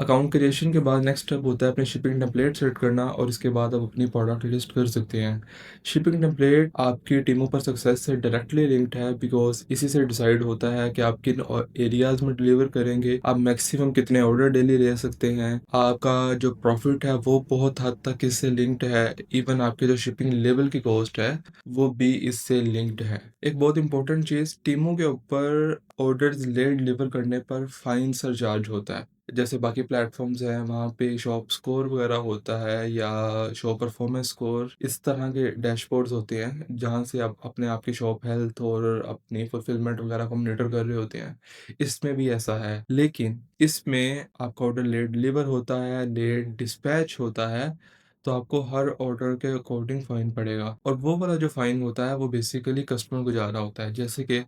Account creation के बाद next step होता है अपनी शिपिंग टेम्पलेट सेट करना और इसके बाद आप अपनी प्रोडक्ट लिस्ट कर सकते हैं। शिपिंग टेम्पलेट आपकी टीमों पर सक्सेस से डायरेक्टली लिंक्ड है, बिकॉज इसी से डिसाइड होता है कि आप किन एरियाज में डिलीवर करेंगे, आप मैक्सिमम कितने ऑर्डर डेली ले सकते हैं, आपका जो प्रॉफिट है वो बहुत हद तक इससे लिंक्ड है। इवन आपके जो शिपिंग लेवल की कॉस्ट है वो भी इससे लिंक्ड है। एक बहुत इंपॉर्टेंट चीज़, टीमों के ऊपर ऑर्डर्स लेट डिलीवर करने पर फाइन सरचार्ज होता है। जैसे बाकी प्लेटफॉर्म्स हैं वहाँ पे शॉप स्कोर वगैरह होता है या शॉप परफॉर्मेंस स्कोर, इस तरह के डैशबोर्ड्स होते हैं जहाँ से आप अपने आप की शॉप हेल्थ और अपनी फुलफिलमेंट वगैरह को मॉनिटर कर रहे होते हैं। इसमें भी ऐसा है, लेकिन इसमें आपका ऑर्डर लेट डिलीवर होता है, लेट डिस्पैच होता है, तो आपको हर ऑर्डर के अकॉर्डिंग फ़ाइन पड़ेगा और वो वाला जो फ़ाइन होता है वो बेसिकली कस्टमर को जा रहा होता है। जैसे कि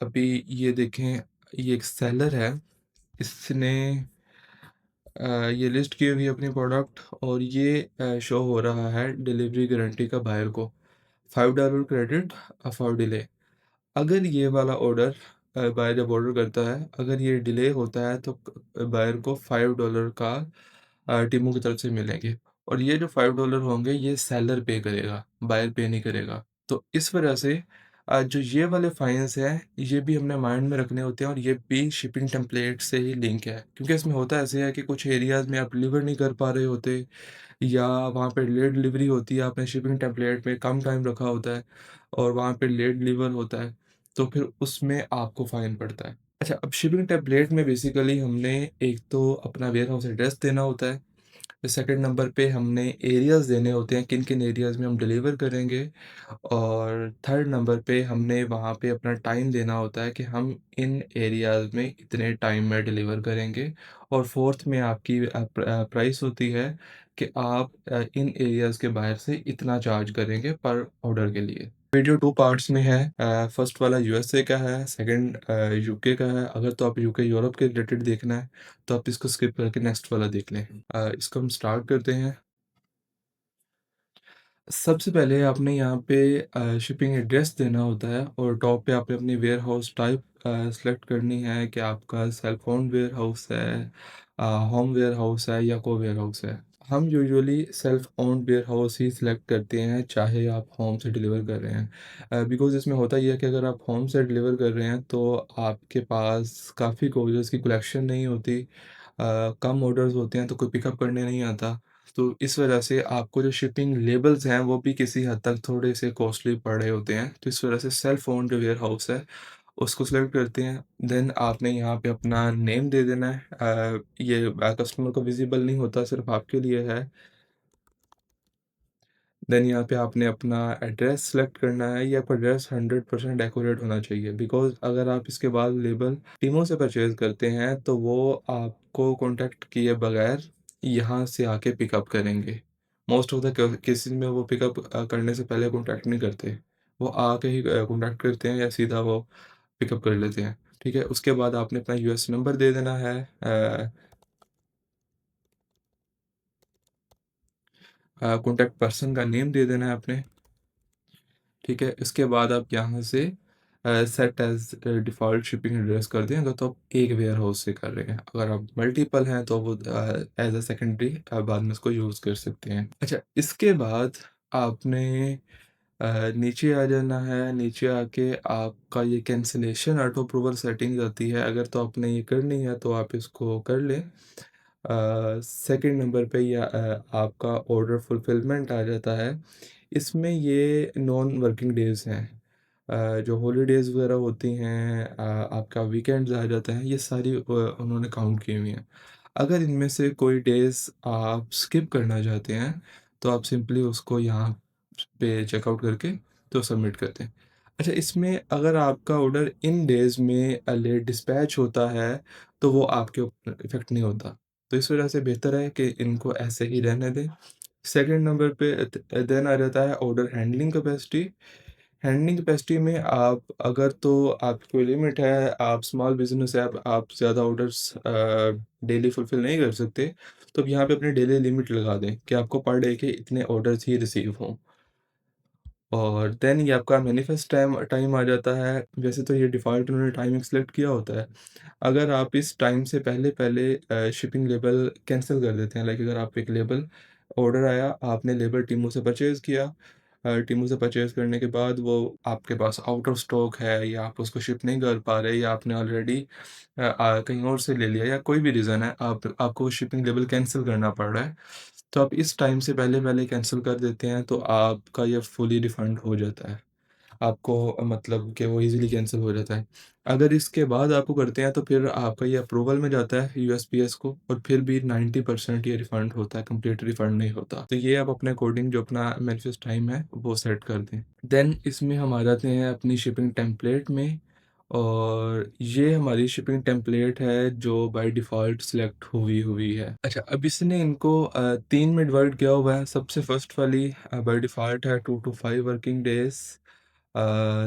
अभी ये देखें, ये एक सेलर है, इसने ये लिस्ट की हुई है अपनी प्रोडक्ट और ये शो हो रहा है डिलीवरी गारंटी का बायर को $5 क्रेडिट फॉर डिले। अगर ये वाला ऑर्डर बायर जब ऑर्डर करता है, अगर ये डिले होता है तो बायर को $5 का टीमों की तरफ से मिलेंगे और ये जो $5 होंगे ये सेलर पे करेगा, बायर पे नहीं करेगा। तो इस वजह से जो ये वाले फाइन्स हैं ये भी हमने माइंड में रखने होते हैं और ये भी शिपिंग टेम्पलेट से ही लिंक है, क्योंकि इसमें होता ऐसे है कि कुछ एरियाज़ में आप डिलीवर नहीं कर पा रहे होते या वहाँ पे लेट डिलीवरी होती है, आपने शिपिंग टेम्पलेट में कम टाइम रखा होता है और वहाँ पे लेट डिलीवर होता है, तो फिर उसमें आपको फ़ाइन पड़ता है। अच्छा, अब शिपिंग टेम्पलेट में बेसिकली हमने एक तो अपना वेयरहाउस एड्रेस देना होता है, सेकंड नंबर पे हमने एरियाज़ देने होते हैं, किन-किन एरियाज़ में हम डिलीवर करेंगे और थर्ड नंबर पे हमने वहाँ पे अपना टाइम देना होता है कि हम इन एरियाज़ में इतने टाइम में डिलीवर करेंगे और फोर्थ में आपकी प्राइस होती है कि आप इन एरियाज़ के बाहर से इतना चार्ज करेंगे पर ऑर्डर के लिए। वीडियो 2 पार्ट्स में है। फर्स्ट वाला यूएसए का है, सेकंड यूके का है। अगर तो आप यूके यूरोप के रिलेटेड देखना है, तो आप इसको स्किप करके नेक्स्ट वाला देख लें। इसको हम स्टार्ट करते हैं। सबसे पहले आपने यहाँ पे शिपिंग एड्रेस देना होता है और टॉप पे आपने अपनी वेयरहाउस टाइप सेलेक्ट करनी है कि आपका सेल्फ ओन्ड वेयरहाउस है, होम वेयरहाउस है या को वेयरहाउस है। हम यूजुअली सेल्फ ओन्ड वेयरहाउस ही सिलेक्ट करते हैं, चाहे आप होम से डिलीवर कर रहे हैं। बिकॉज़ इसमें होता ये है कि अगर आप होम से डिलीवर कर रहे हैं तो आपके पास काफ़ी कोरियर्स की कलेक्शन नहीं होती। कम ऑर्डर्स होते हैं तो कोई पिकअप करने नहीं आता। तो इस वजह से आपको जो शिपिंग लेबल्स हैं वो भी किसी हद तक थोड़े से कॉस्टली पड़ रहे होते हैं। तो इस वजह से सेल्फ ओन्ड जो वेयरहाउस है उसको सेलेक्ट करते हैं। देन आपने यहाँ पे अपना नेम दे देना है। ये कस्टमर को विज़िबल नहीं होता, सिर्फ़ आपके लिए है। देन यहाँ पे आपने अपना एड्रेस सेलेक्ट करना है। ये आपका एड्रेस 100% एक्यूरेट होना चाहिए, बिकॉज़ अगर आप इसके बाद लेबल टीमों से परचेज़ करते हैं तो वो आपको कॉन्टैक्ट किए बगैर यहाँ से आके पिकअप करेंगे। मोस्ट ऑफ द केसेज़ में वो पिकअप करने से पहले कॉन्टैक्ट नहीं करते। वो आके ही कॉन्टैक्ट करते हैं या सीधा वो पिकअप कर लेते हैं। ठीक है? उसके बाद आपने अपना यूएस नंबर दे देना है। कॉन्टैक्ट पर्सन का नेम दे देना है आपने। ठीक है, इसके बाद आप यहाँ से set as default shipping address कर दें, अगर तो आप एक वेयर हाउस से कर रहे हैं। अगर आप मल्टीपल हैं तो वो एज़ अ सेकेंडरी बाद में इसको यूज़ कर सकते हैं। अच्छा, इसके बाद आपने नीचे आ जाना है। नीचे आके आपका ये कैंसलेशन ऑटो अप्रूवल सेटिंग्स आती है, अगर तो आपने ये करनी है तो आप इसको कर लें। सेकंड नंबर पे ये आपका ऑर्डर फुलफिलमेंट आ जाता है। इसमें ये नॉन वर्किंग डेज़ हैं। जो हॉलीडेज़ वगैरह होती हैं, आपका वीकेंड्स आ जाता है, ये सारी उन्होंने काउंट की हुई हैं। अगर इनमें से कोई डेज़ आप स्किप करना चाहते हैं, तो आप सिंपली उसको यहाँ पे चेकआउट करके तो सबमिट कर दें। अच्छा, इसमें अगर आपका ऑर्डर इन डेज़ में लेट डिस्पैच होता है, तो वो आपके ऊपर इफ़ेक्ट नहीं होता। तो इस वजह से बेहतर है कि इनको ऐसे ही रहने दें। सेकंड नंबर पे देन आ जाता है order handling capacity. Handling capacity में आप अगर तो आपकी कोई लिमिट है, आप स्मॉल बिज़नेस है, आप ज़्यादा ऑर्डर्स डेली फुलफ़िल नहीं कर सकते, तो आप यहाँ पे अपनी डेली लिमिट लगा दें कि आपको पर डे के इतने ऑर्डर्स ही रिसीव हों। और देन ये आपका मैनिफेस्ट टाइम टाइम आ जाता है। वैसे तो ये डिफ़ॉल्ट उन्होंने टाइमिंग सेलेक्ट किया होता है। अगर आप इस टाइम से पहले शिपिंग लेबल कैंसल कर देते हैं, लाइक अगर आप एक लेबल ऑर्डर आया, आपने लेबल टीमू से परचेज़ किया, टीमू से परचेज़ करने के बाद वो आपके पास आउट ऑफ स्टॉक है या आप उसको शिप नहीं कर पा रहे या आपने ऑलरेडी कहीं और से ले लिया या कोई भी रीज़न है, आपको शिपिंग लेबल कैंसल करना पड़ रहा है, तो आप इस टाइम से पहले कैंसल कर देते हैं, तो आपका ये फुली रिफंड हो जाता है। आपको मतलब कि वो ईज़िली कैंसल हो जाता है। अगर इसके बाद आपको करते हैं तो फिर आपका ये अप्रूवल में जाता है यूएसपीएस को, और फिर भी 90% ये रिफंड होता है, कंप्लीट रिफंड नहीं होता। तो ये आप अपने अकॉर्डिंग जो अपना मैनिफेस्ट टाइम है वो सेट कर दें। देन इसमें हम आ जाते हैं अपनी शिपिंग टेम्पलेट में, और ये हमारी शिपिंग टेम्पलेट है जो बाय डिफ़ॉल्ट सिलेक्ट हुई हुई है। अच्छा, अब इसने इनको 3 में डिवाइड किया हुआ है। सबसे फर्स्ट वाली बाय डिफ़ॉल्ट है 2 टू 5 वर्किंग डेज़,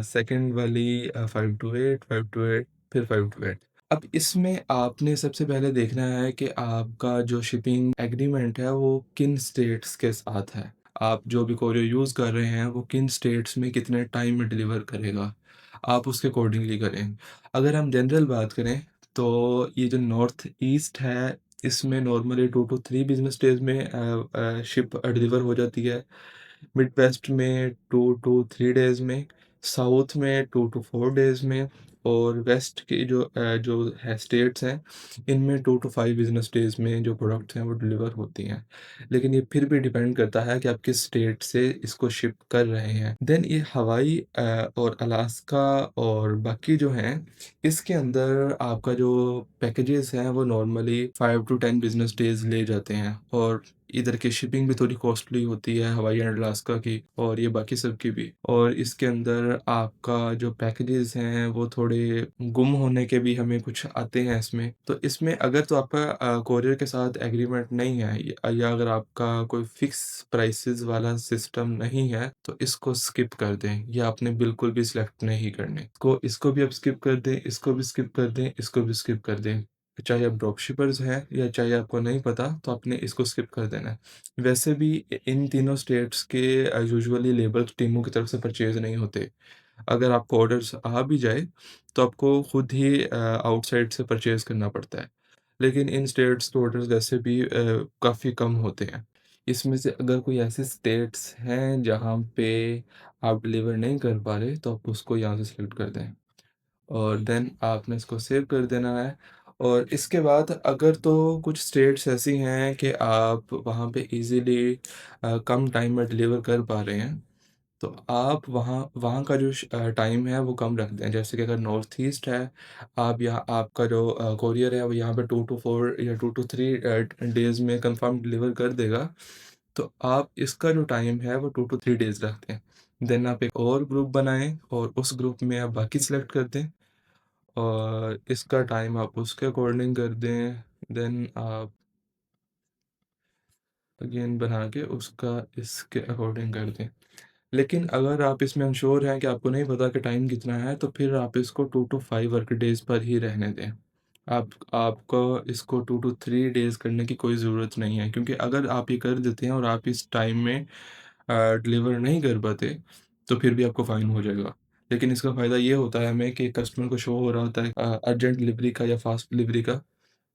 सेकंड वाली 5 टू 8, 5 टू 8, फिर 5 टू 8। अब इसमें आपने सबसे पहले देखना है कि आपका जो शिपिंग एग्रीमेंट है वो किन स्टेट्स के साथ है। आप जो भी कोरियर यूज़ कर रहे हैं वो किन स्टेट्स में कितने टाइम में डिलीवर करेगा, आप उसके अकॉर्डिंगली करें। अगर हम जनरल बात करें तो ये जो नॉर्थ ईस्ट है, इसमें नॉर्मली 2 टू 3 बिज़नेस डेज़ में शिप डिलीवर हो जाती है। मिड वेस्ट में 2 टू 3 डेज़ में, साउथ में 2 टू 4 डेज़ में, और वेस्ट की जो है स्टेट्स हैं, इनमें 2 टू 5 बिज़नेस डेज़ में जो प्रोडक्ट्स हैं वो डिलीवर होती हैं। लेकिन ये फिर भी डिपेंड करता है कि आप किस स्टेट से इसको शिप कर रहे हैं। देन ये हवाई और अलास्का और बाकी जो हैं, इसके अंदर आपका जो पैकेजेज़ हैं वो नॉर्मली 5 टू 10 बिज़नेस डेज़ ले जाते हैं, और इधर की शिपिंग भी थोड़ी कॉस्टली होती है हवाई एंड अलास्का की, और ये बाकी सब की भी। और इसके अंदर आपका जो पैकेजेस हैं वो थोड़े गुम होने के भी हमें कुछ आते हैं इसमें। तो इसमें अगर तो आपका कोरियर के साथ एग्रीमेंट नहीं है, या अगर आपका कोई फिक्स प्राइसेस वाला सिस्टम नहीं है, तो इसको स्किप कर दें। ये आपने बिल्कुल भी सिलेक्ट नहीं करने। इसको भी आप स्किप कर दें, इसको भी स्किप कर दें, इसको भी स्किप कर दें। चाहे आप ड्रॉपशिपर्स हैं या चाहे आपको नहीं पता, तो आपने इसको स्किप कर देना है। वैसे भी इन तीनों स्टेट्स के यूजुअली लेबल्स टीमों की तरफ से परचेज़ नहीं होते। अगर आपको ऑर्डर्स आ भी जाए, तो आपको खुद ही आउटसाइड से परचेज़ करना पड़ता है। लेकिन इन स्टेट्स के ऑर्डर्स वैसे भी काफ़ी कम होते हैं। इसमें से अगर कोई ऐसे स्टेट्स हैं जहाँ पे आप डिलीवर नहीं कर पा रहे, तो आप उसको यहाँ से सेलेक्ट कर दें। और देन आपने इसको सेव कर देना है। और इसके बाद अगर तो कुछ स्टेट्स ऐसी हैं कि आप वहाँ पे इजीली कम टाइम में डिलीवर कर पा रहे हैं, तो आप वहाँ वहाँ का जो टाइम है वो कम रख दें। जैसे कि अगर नॉर्थ ईस्ट है, आप यहाँ आपका जो कोरियर है वो यहाँ पे 2 टू 4 या 2 टू 3 डेज़ में कंफर्म डिलीवर कर देगा, तो आप इसका जो टाइम है वो 2 टू 3 डेज़ रख दें। देन आप एक और ग्रुप बनाएँ और उस ग्रुप में आप बाकी सेलेक्ट कर दें, और इसका टाइम आप उसके अकॉर्डिंग कर दें। देन आप अगेन बना के उसका इसके अकॉर्डिंग कर दें। लेकिन अगर आप इसमें अनश्योर हैं कि आपको नहीं पता कि टाइम कितना है, तो फिर आप इसको 2 टू 5 वर्क डेज़ पर ही रहने दें। आपको इसको 2 टू 3 डेज़ करने की कोई ज़रूरत नहीं है, क्योंकि अगर आप ये कर देते हैं और आप इस टाइम में डिलीवर नहीं कर पाते, तो फिर भी आपको फ़ाइन हो जाएगा। लेकिन इसका फ़ायदा ये होता है हमें कि कस्टमर को शो हो रहा होता है अर्जेंट डिलीवरी का या फ़ास्ट डिलीवरी का,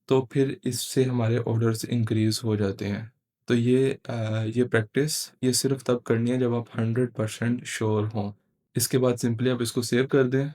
तो फिर इससे हमारे ऑर्डर्स इंक्रीज़ हो जाते हैं। तो ये प्रैक्टिस ये सिर्फ़ तब करनी है जब आप 100% श्योर हों। इसके बाद सिंपली आप इसको सेव कर दें।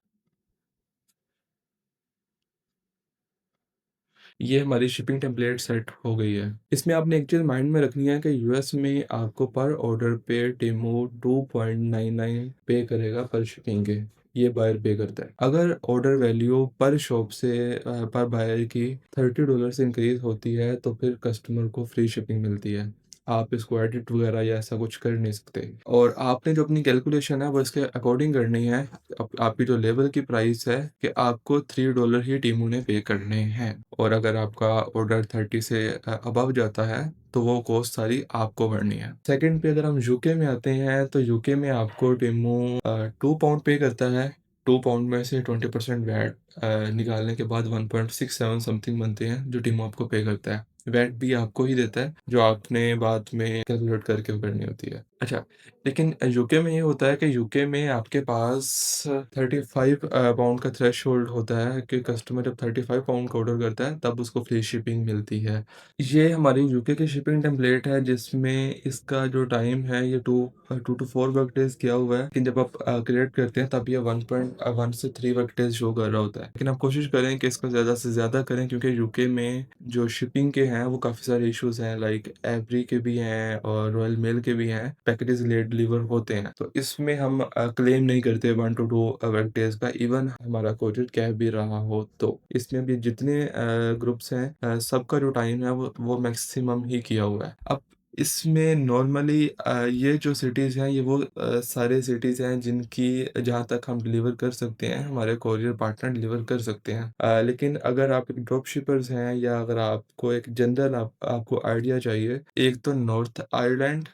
ये हमारी शिपिंग टेम्पलेट सेट हो गई है। इसमें आपने एक चीज़ माइंड में रखनी है कि यूएस में आपको पर ऑर्डर पे टेमू 2.99 पे करेगा पर शिपिंग के। ये बायर पे करता है। अगर ऑर्डर वैल्यू पर शॉप से पर बायर की $30 से इंक्रीज़ होती है, तो फिर कस्टमर को फ्री शिपिंग मिलती है। आप इसको एडिट वगैरह या ऐसा कुछ कर नहीं सकते, और आपने जो अपनी कैलकुलेशन है वो इसके अकॉर्डिंग करनी है। आपकी जो लेवल की प्राइस है कि आपको $3 ही टीमू ने पे करने हैं, और अगर आपका ऑर्डर 30 से अबव जाता है, तो वो कॉस्ट सारी आपको भरनी है। सेकंड पे अगर हम यूके में आते हैं, तो यूके में आपको टीमू 2 पाउंड पे करता है। 2 पाउंड में से 20% वैट निकालने के बाद 1.67 समथिंग बनते हैं जो टीमू आपको पे करता है। वैट भी आपको ही देता है, जो आपने बाद में कैलकुलेट करके करनी होती है। अच्छा, लेकिन यूके में ये होता है कि यूके में आपके पास 35 पाउंड का थ्रेशहोल्ड होता है कि कस्टमर जब 35 पाउंड का ऑर्डर करता है तब उसको फ्री शिपिंग मिलती है। ये हमारी यूके की शिपिंग टेम्पलेट है जिसमें इसका जो टाइम है ये 2 टू 4 वर्क डेज़ किया हुआ है। लेकिन जब आप क्रिएट करते हैं तब ये 1 से 3 वर्क डेज़ शो कर रहा होता है। लेकिन आप कोशिश करें कि इसको ज़्यादा से ज़्यादा करें क्योंकि यूके में जो शिपिंग के हैं वो काफ़ी सारे इश्यूज़ हैं, लाइक एवरी के भी हैं और रॉयल मेल के भी हैं, पैकेजेस लेट डिलीवर होते हैं। तो इसमें हम क्लेम नहीं करते 1 टू 2 वर्क डेज़ का, इवन हमारा कोरियर कैब भी रहा हो तो। इसमें भी जितने ग्रुप्स हैं सबका जो टाइम है वो मैक्सिमम ही किया हुआ है। अब इसमें नॉर्मली ये जो सिटीज़ हैं ये वो सारे सिटीज़ हैं जिनकी जहाँ तक हम डिलीवर कर सकते हैं, हमारे कोरियर पार्टनर डिलीवर कर सकते हैं। लेकिन अगर आप एक ड्रॉप शिपर्स हैं या अगर आपको एक जनरल आपको आइडिया चाहिए, एक तो नॉर्थ आयरलैंड,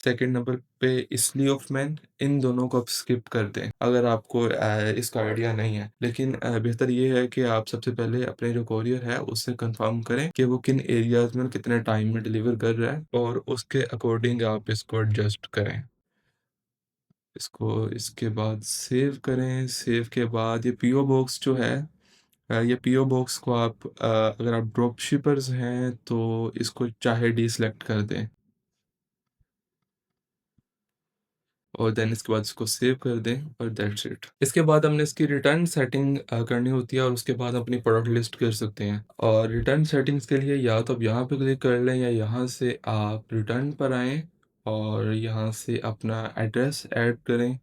सेकंड नंबर पे इसली ऑफ मैन, इन दोनों को आप स्किप कर दें अगर आपको इसका आइडिया नहीं है। लेकिन बेहतर ये है कि आप सबसे पहले अपने जो कोरियर है उससे कंफर्म करें कि वो किन एरियाज़ में कितने टाइम में डिलीवर कर रहा है और उसके अकॉर्डिंग आप इसको एडजस्ट करें। इसको इसके बाद सेव करें, सेव के बाद ये पीओ बॉक्स जो है ये पीओ बॉक्स को आप अगर आप ड्रॉप शिपर्स हैं तो इसको चाहे डीसेलेक्ट कर दें। और देन इसके बाद इसको सेव कर दें और दैट्स इट। इसके बाद हमने इसकी रिटर्न सेटिंग करनी होती है और उसके बाद अपनी प्रोडक्ट लिस्ट कर सकते हैं। और रिटर्न सेटिंग्स के लिए या तो आप यहाँ पे क्लिक कर लें या यहाँ से आप रिटर्न पर आएँ और यहाँ से अपना एड्रेस ऐड करें।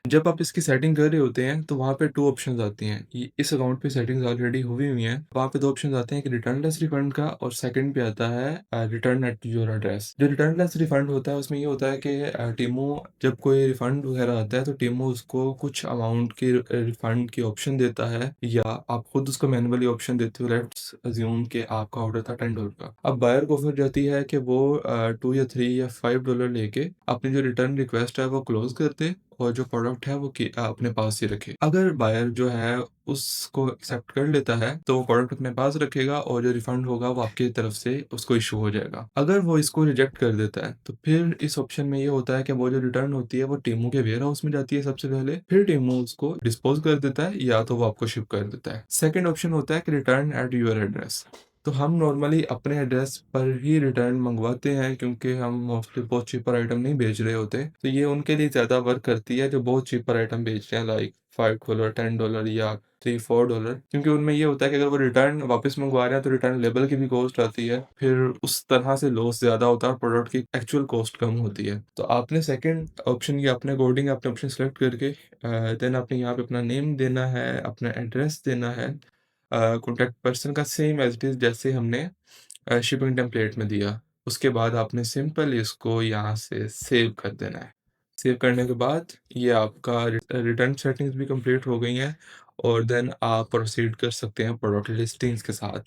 जब आप इसकी सेटिंग कर रहे होते हैं तो वहाँ पे 2 ऑप्शंस आती हैं। ये इस अकाउंट पे सेटिंग्स ऑलरेडी हुई हुई हैं। वहाँ पे 2 ऑप्शंस आते हैं, एक रिटर्न लेस रिफंड का और सेकंड पे आता है रिटर्न एट योर एड्रेस। जो रिटर्न लेस रिफंड होता है उसमें ये होता है कि टीमू जब कोई रिफंड वगैरह आता है तो टीमू उसको कुछ अमाउंट की रिफंड की ऑप्शन देता है या आप खुद उसको मैन्युअली ऑप्शन देते हो। लेट्स अज्यूम कि आपका ऑर्डर था $10 का। अब बायर को ऑफर जाती है कि वो 2 या 3 या $5 लेके अपनी जो रिटर्न रिक्वेस्ट है वो क्लोज कर दे और जो प्रोडक्ट है वो अपने पास ही रखे। अगर बायर जो है उसको एक्सेप्ट कर लेता है तो वो प्रोडक्ट अपने पास रखेगा और जो रिफंड होगा वो आपकी तरफ से उसको इशू हो जाएगा। अगर वो इसको रिजेक्ट कर देता है तो फिर इस ऑप्शन में ये होता है कि वो जो रिटर्न होती है वो टीमू के वेयर हाउस में जाती है सबसे पहले, फिर टीमू उसको डिस्पोज कर देता है या तो वो आपको शिप कर देता है। सेकेंड ऑप्शन होता है कि रिटर्न एट यूर एड्रेस। तो हम नॉर्मली अपने एड्रेस पर ही रिटर्न मंगवाते हैं क्योंकि हम मोस्टली बहुत चीपर आइटम नहीं बेच रहे होते। तो ये उनके लिए ज़्यादा वर्क करती है जो बहुत चीपर आइटम बेच रहे हैं, लाइक $5 $10 या $3 4 क्योंकि उनमें ये होता है कि अगर वो रिटर्न वापस मंगवा रहे हैं तो रिटर्न लेबल की भी कॉस्ट आती है, फिर उस तरह से लॉस ज़्यादा होता है और प्रोडक्ट की एक्चुअल कॉस्ट कम होती है। तो आपने सेकंड ऑप्शन या अपने अकॉर्डिंग आपने ऑप्शन सेलेक्ट करके देन आपने यहाँ पे अपना नेम देना है, अपना एड्रेस देना है, कॉन्टैक्ट पर्सन का सेम एज़ इट इज़ जैसे हमने शिपिंग टेम्पलेट में दिया। उसके बाद आपने सिंपल इसको यहाँ से सेव कर देना है। सेव करने के बाद ये आपका रिटर्न सेटिंग्स भी कंप्लीट हो गई हैं और देन आप प्रोसीड कर सकते हैं प्रोडक्ट लिस्टिंग्स के साथ।